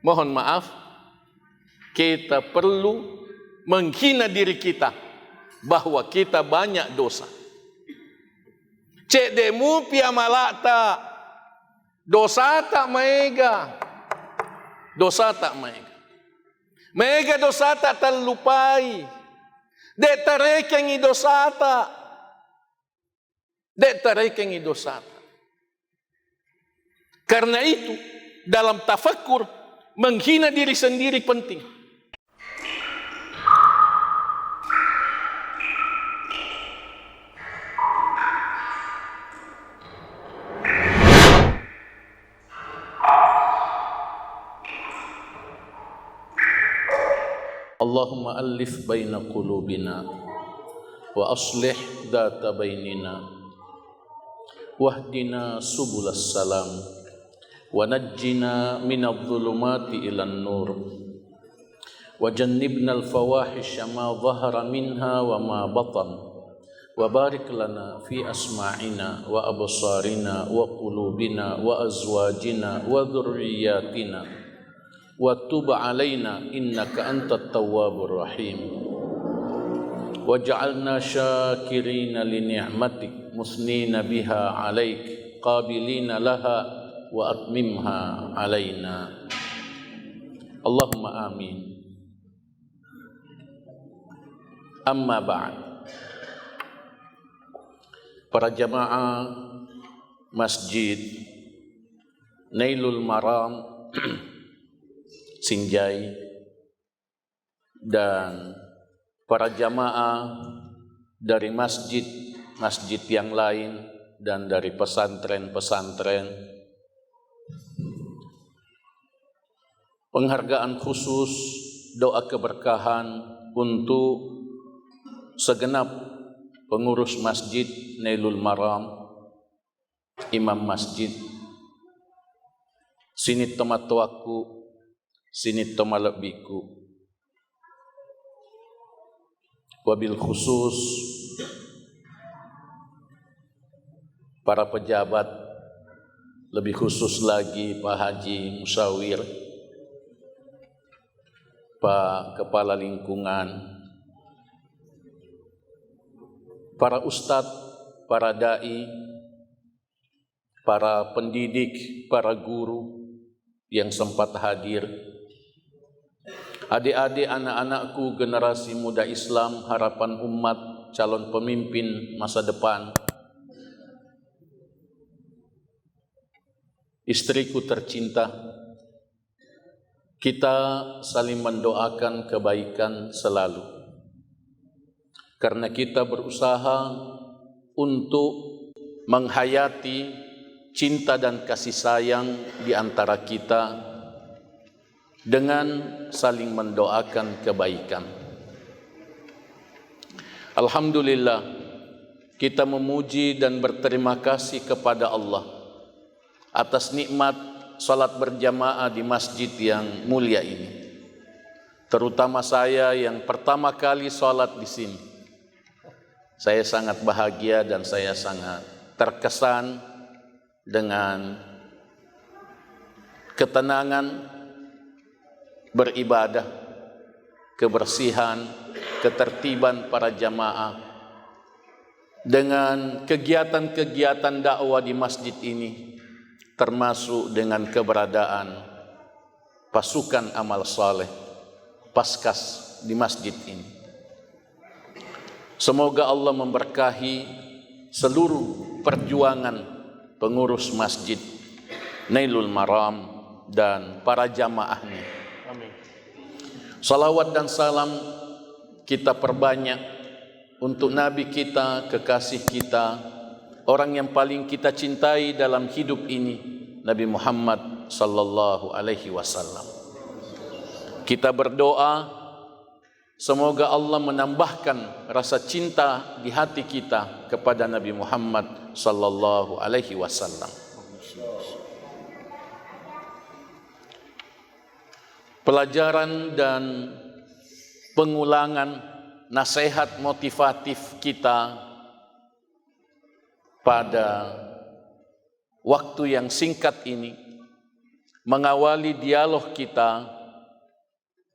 Mohon maaf, kita perlu menghina diri kita bahwa kita banyak dosa. Cek demu pia malakta dosa tak mega. Dosa tak mega. Mega dosa tak terlupai. Dek tarekengi dosa tak. Dek tarekengi dosa tak. Karena itu dalam tafakkur menghina diri sendiri penting. Allahumma alif baina qulubina wa aslih data bainina wahdina subulas salam wa najjina minadh dhulumati ilan nur wa jannibna al fawahisha ma dhahara minha wa ma batan wa barik lana fi asma'ina wa absarina wa qulubina wa azwajina wa dhurriyyatina wa tub alaina innaka antat tawwabur rahim waj'alna syakirina li ni'matik musnina biha alaik qabilina laha wa atmimha alaina Allahumma amin. Amma ba'd. Para jamaah Masjid Nailul Maram Sinjai dan para jamaah dari masjid yang lain dan dari pesantren-pesantren, penghargaan khusus, doa keberkahan untuk segenap pengurus Masjid Nailul Maram, imam masjid, sinit tomatuaku, sinit tomalabiku, wabil khusus para pejabat, lebih khusus lagi Pak Haji Musawir, Pak Kepala Lingkungan, para ustadz, para dai, para pendidik, para guru yang sempat hadir, adik-adik, anak-anakku, generasi muda Islam, harapan umat, calon pemimpin masa depan, istriku tercinta, kita saling mendoakan kebaikan selalu. Karena kita berusaha untuk menghayati cinta dan kasih sayang di antara kita dengan saling mendoakan kebaikan. Alhamdulillah, kita memuji dan berterima kasih kepada Allah atas nikmat salat berjamaah di masjid yang mulia ini. Terutama saya yang pertama kali salat di sini. Saya sangat bahagia dan saya sangat terkesan dengan ketenangan beribadah, kebersihan, ketertiban para jamaah, dengan kegiatan-kegiatan dakwah di masjid ini, termasuk dengan keberadaan pasukan amal saleh, Paskas di masjid ini. Semoga Allah memberkahi seluruh perjuangan pengurus masjid Nailul Maram dan para jamaahnya. Amin. Salawat dan salam kita perbanyak untuk Nabi kita, kekasih kita, orang yang paling kita cintai dalam hidup ini, Nabi Muhammad sallallahu alaihi wasallam. Kita berdoa semoga Allah menambahkan rasa cinta di hati kita kepada Nabi Muhammad sallallahu alaihi wasallam. Pelajaran dan pengulangan nasihat motivatif kita pada waktu yang singkat ini mengawali dialog kita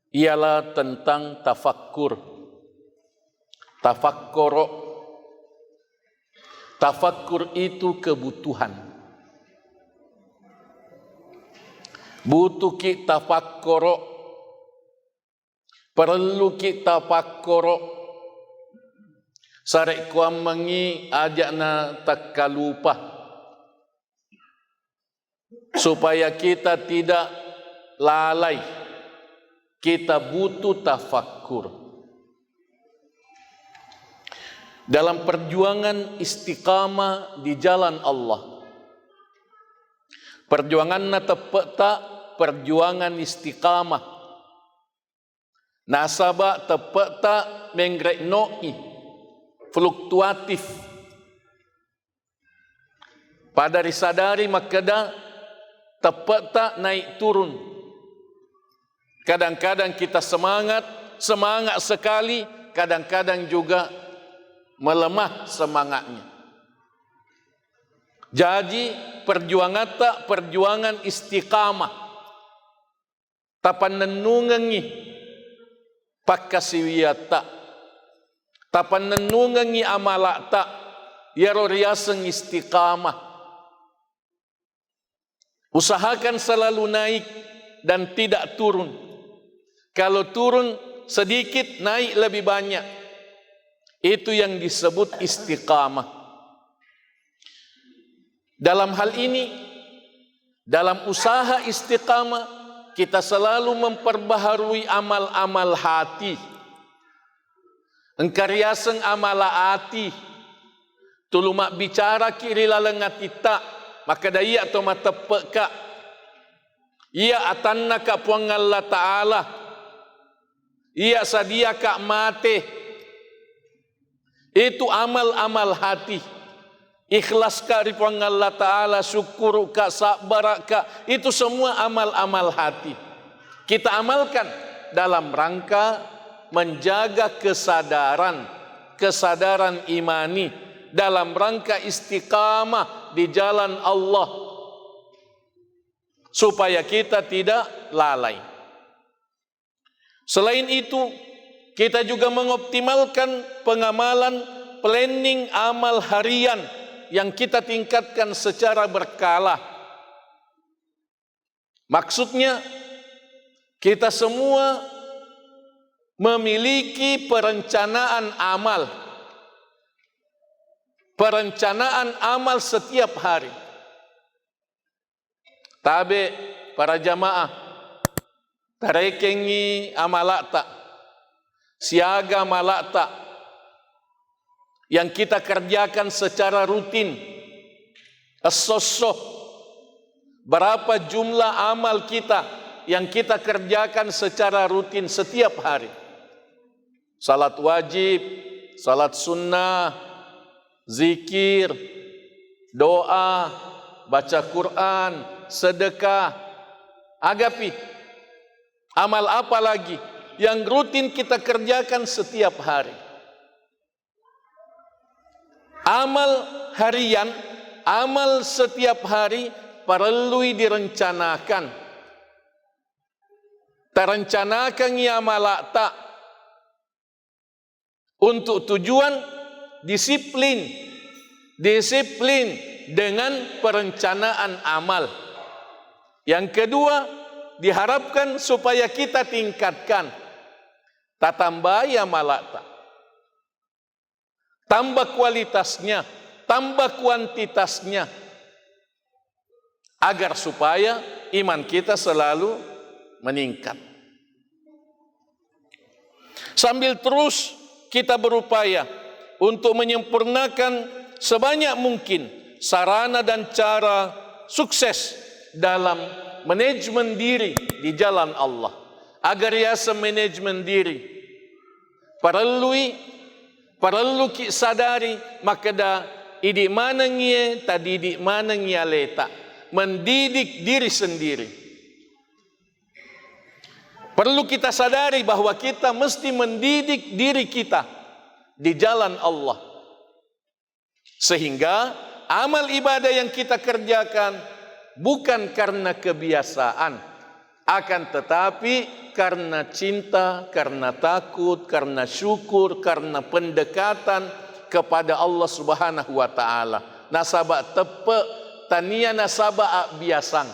ialah tentang tafakkur. Tafakkuro. Tafakkur itu kebutuhan. Butuh kita tafakkuro. Perlu kita tafakkuro. Sarek kuam mengi ajakna takkalupa, supaya kita tidak lalai. Kita butuh tafakkur. Dalam perjuangan istiqamah di jalan Allah. Perjuanganna tepat tak perjuangan istiqamah. Nasabak tepat tak mengreknoi fluktuatif. Pada disadari makada tepat tak naik turun. Kadang-kadang kita semangat sekali, kadang-kadang juga melemah semangatnya. Jadi perjuangan tak perjuangan istiqamah. Tapan nenungangi pakkasiwiyat tak. Tapan nenungangi amalak tak. Yaro riaseng istiqamah. Usahakan selalu naik dan tidak turun. Kalau turun sedikit, naik lebih banyak. Itu yang disebut istiqamah. Dalam hal ini, dalam usaha istiqamah, kita selalu memperbaharui amal-amal hati. Engkariaseng amala hati. Tulumak bicara kiri lalengat kita, maka daya atau mata peka. Ia atanna ka puang Allah Ta'ala. Ia sadia ka mate. Itu amal-amal hati. Ikhlas ka di puang Allah Ta'ala, syukur ka, sabar ka. Itu semua amal-amal hati. Kita amalkan dalam rangka menjaga kesadaran imani, dalam rangka istiqamah di jalan Allah, supaya kita tidak lalai. Selain itu, kita juga mengoptimalkan pengamalan planning amal harian yang kita tingkatkan secara berkala. Maksudnya, kita semua memiliki perencanaan amal. Perencanaan amal setiap hari. Tabe para jamaah, tarekengi amalak tak, siaga malak tak, yang kita kerjakan secara rutin. As-sosoh, berapa jumlah amal kita yang kita kerjakan secara rutin setiap hari. Salat wajib, salat sunnah, zikir, doa, baca Quran, sedekah. Agapi, amal apa lagi yang rutin kita kerjakan setiap hari? Amal harian, amal setiap hari perlu direncanakan. Terencanakan ia amal tak untuk tujuan disiplin dengan perencanaan amal. Yang kedua, diharapkan supaya kita tingkatkan tatambaya malata, tambah kualitasnya, tambah kuantitasnya, agar supaya iman kita selalu meningkat. Sambil terus kita berupaya untuk menyempurnakan sebanyak mungkin sarana dan cara sukses dalam manajemen diri di jalan Allah. Agar yasa manajemen diri perlu ki sadari makada idik mana ngie tadi idik mana ngie letak mendidik diri sendiri. Perlu kita sadari bahwa kita mesti mendidik diri kita di jalan Allah. Sehingga amal ibadah yang kita kerjakan bukan karena kebiasaan, akan tetapi karena cinta, karena takut, karena syukur, karena pendekatan kepada Allah Subhanahu wa taala. Nasaba tepe tania nasaba biasang.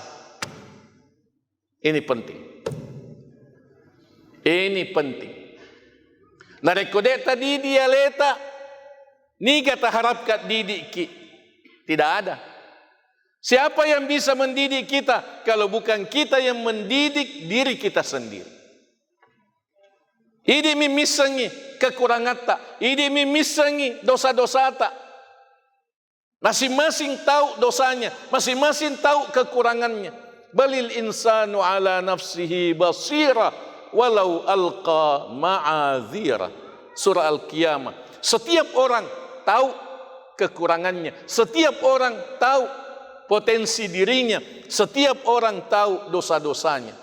Ini penting. Ini penting. Narekode tadi dia leta, ni kata harapkan didik ki. Tidak ada. Siapa yang bisa mendidik kita kalau bukan kita yang mendidik diri kita sendiri? Ini mimisangi kekurangan tak, ini mimisangi dosa-dosa tak. Masing-masing tahu dosanya, masing-masing tahu kekurangannya. Balil insanu ala nafsihi basira walau alqa ma'azira. Surah Al-Qiyamah. Setiap orang tahu kekurangannya, setiap orang tahu potensi dirinya, setiap orang tahu dosa-dosanya.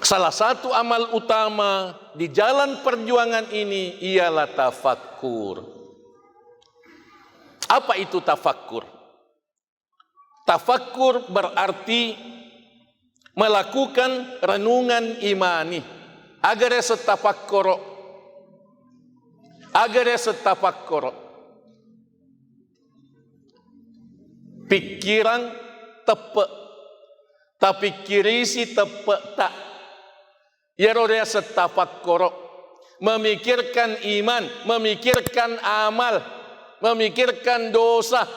Salah satu amal utama di jalan perjuangan ini ialah tafakkur. Apa itu tafakkur? Tafakkur berarti melakukan renungan imani. Agar setafakkuro. Agar setafakkuro. Pikiran tepe, tapi kirisi tepe tak. Ya roda setafakkuro, memikirkan iman, memikirkan amal, memikirkan dosa,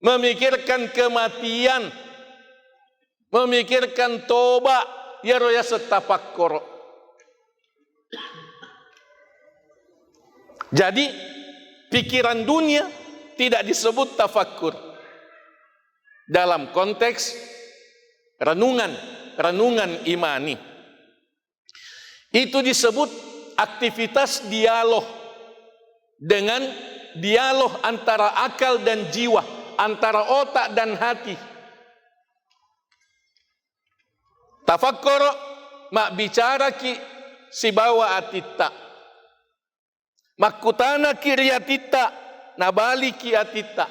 memikirkan kematian, memikirkan toba. Ya roda setafakkuro. Jadi pikiran dunia tidak disebut tafakkur dalam konteks renungan imani. Itu disebut aktivitas dialog dengan dialog antara akal dan jiwa, antara otak dan hati. Tafakkur mak bicara ki si bawa atita, makutana kiriatita nabali ki atita.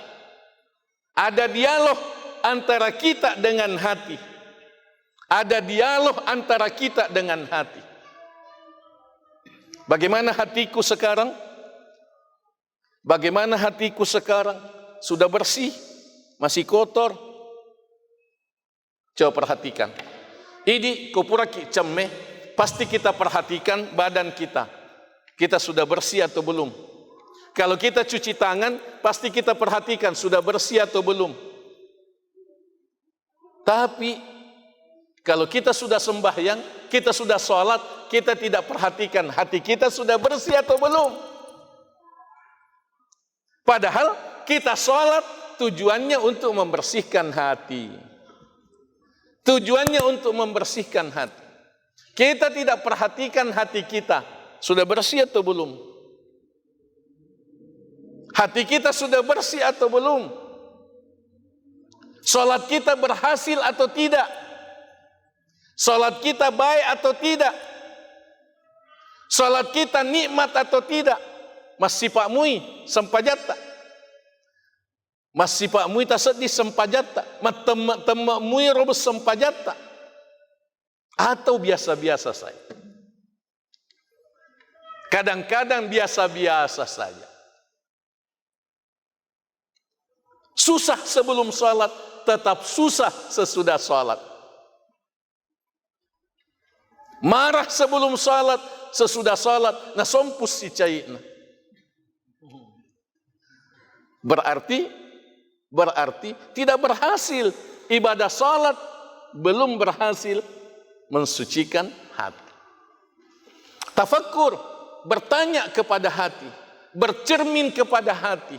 Ada dialog antara kita dengan hati. Ada dialog antara kita dengan hati. Bagaimana hatiku sekarang? Bagaimana hatiku sekarang? Sudah bersih? Masih kotor? Coba perhatikan. Ini kupuraki cemme, pasti kita perhatikan badan kita. Kita sudah bersih atau belum? Kalau kita cuci tangan, pasti kita perhatikan sudah bersih atau belum. Tapi kalau kita sudah sembahyang, kita sudah sholat, kita tidak perhatikan hati kita sudah bersih atau belum. Padahal kita sholat tujuannya untuk membersihkan hati. Tujuannya untuk membersihkan hati. Kita tidak perhatikan hati kita sudah bersih atau belum. Hati kita sudah bersih atau belum. Sholat kita berhasil atau tidak. Salat kita baik atau tidak? Salat kita nikmat atau tidak? Masih Pak Mui sempajata. Masih Pak Mui tasadi sempajata. Temak Mui robes sempajata. Atau biasa-biasa saja. Kadang-kadang biasa-biasa saja. Susah sebelum salat, tetap susah sesudah salat. Marah sebelum salat, sesudah salat, na sompus si cairna. Berarti tidak berhasil ibadah salat, belum berhasil mensucikan hati. Tafakkur, bertanya kepada hati, bercermin kepada hati,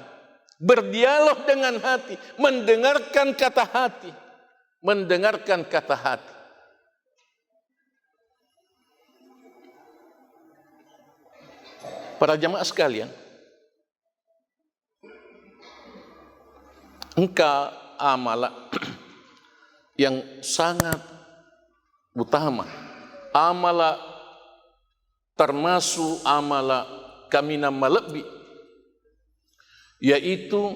berdialog dengan hati, mendengarkan kata hati, mendengarkan kata hati. Para jamaah sekalian, engkau amala yang sangat utama, amala termasuk amala kami nama lebih, yaitu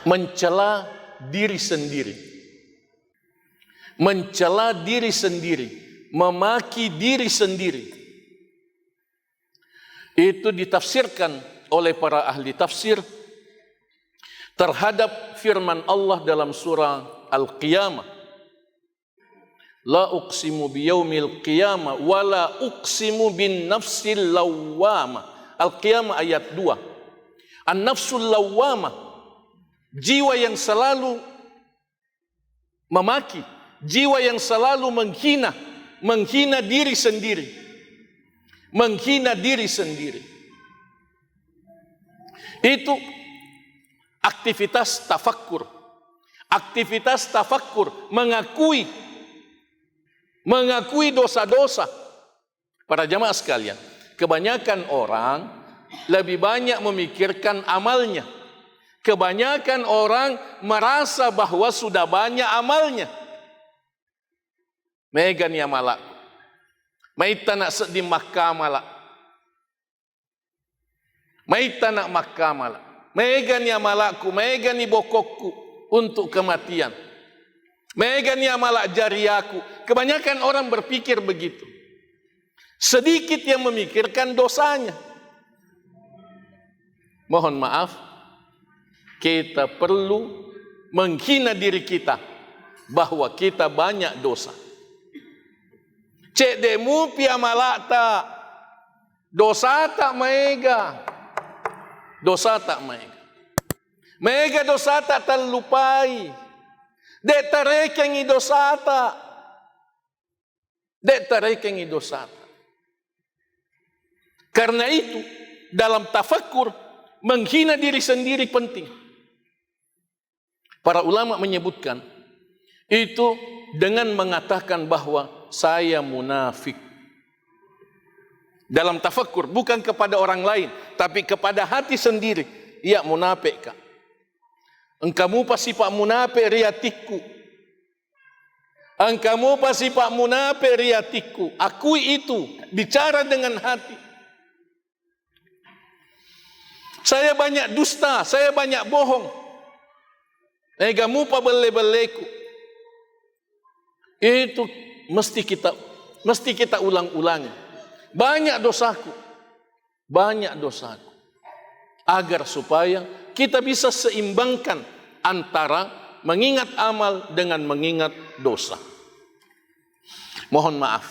mencela diri sendiri. Mencela diri sendiri, memaki diri sendiri. Itu ditafsirkan oleh para ahli tafsir terhadap firman Allah dalam surah Al-Qiyamah. La uqsimu biyaumil qiyamah wa la uqsimu bin nafsil lawwamah. Al-Qiyamah ayat 2. An-nafsul lawwamah, jiwa yang selalu memaki, jiwa yang selalu menghina diri sendiri. Menghina diri sendiri. Itu aktivitas tafakkur. Aktivitas tafakkur, mengakui dosa-dosa. Para jamaah sekalian, kebanyakan orang lebih banyak memikirkan amalnya. Kebanyakan orang merasa bahwa sudah banyak amalnya. Megan ya malak. Maita nak sedih Makkah malak. Maita nak Makkah malak. Megan ya malakku, megan ni bokokku untuk kematian. Megan ya malak jariaku. Kebanyakan orang berpikir begitu. Sedikit yang memikirkan dosanya. Mohon maaf, kita perlu menghina diri kita bahwa kita banyak dosa. Cek demu pia malak tak. Dosa tak mega. Dosa tak mega. Mega dosa tak terlupai. Dek tarekengi dosa tak. Dek tarekengi dosa tak. Karena itu dalam tafakkur menghina diri sendiri penting. Para ulama menyebutkan itu dengan mengatakan bahwa saya munafik. Dalam tafakkur, bukan kepada orang lain, tapi kepada hati sendiri. Ya munafik kak. Engkamu pasti pak munafik riatiku. Engkamu pasti pak munafik riatiku. Akui itu, bicara dengan hati. Saya banyak dusta, saya banyak bohong. Engkamu pak bele-beleku. Itu mesti kita ulang-ulangi. Banyak dosaku, agar supaya kita bisa seimbangkan antara mengingat amal dengan mengingat dosa. Mohon maaf,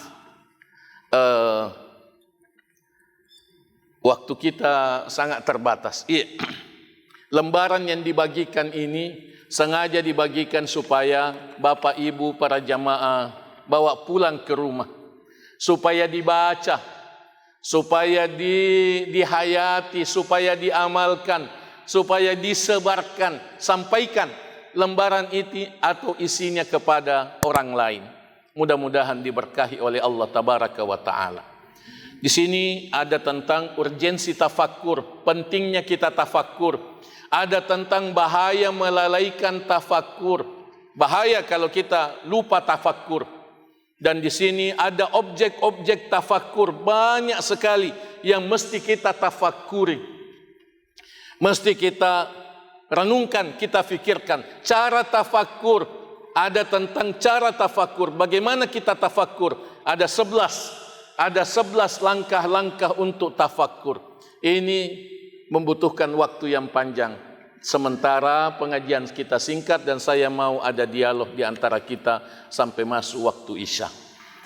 waktu kita sangat terbatas. Lembaran yang dibagikan ini sengaja dibagikan supaya Bapak Ibu para jamaah bawa pulang ke rumah, supaya dibaca, supaya dihayati, supaya diamalkan, supaya disebarkan, sampaikan lembaran itu atau isinya kepada orang lain. Mudah-mudahan diberkahi oleh Allah Tabaraka wa Ta'ala. Di sini ada tentang urgensi tafakkur, pentingnya kita tafakkur. Ada tentang bahaya melalaikan tafakkur, bahaya kalau kita lupa tafakkur. Dan di sini ada objek-objek tafakkur banyak sekali yang mesti kita tafakkuri. Mesti kita renungkan, kita fikirkan. Cara tafakkur, ada tentang cara tafakkur. Bagaimana kita tafakkur? Ada 11 langkah-langkah untuk tafakkur. Ini membutuhkan waktu yang panjang. Sementara pengajian kita singkat dan saya mau ada dialog di antara kita sampai masuk waktu Isya.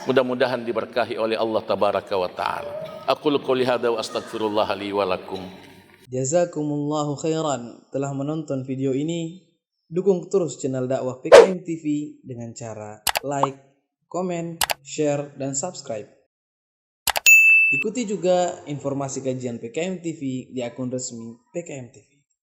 Mudah-mudahan diberkahi oleh Allah Tabaraka wa Ta'ala. Aqulu qouli hadza wa astaghfirullah li wa lakum. Jazakumullahu khairan telah menonton video ini. Dukung terus channel dakwah PKM TV dengan cara like, komen, share, dan subscribe. Ikuti juga informasi kajian PKM TV di akun resmi PKM TV.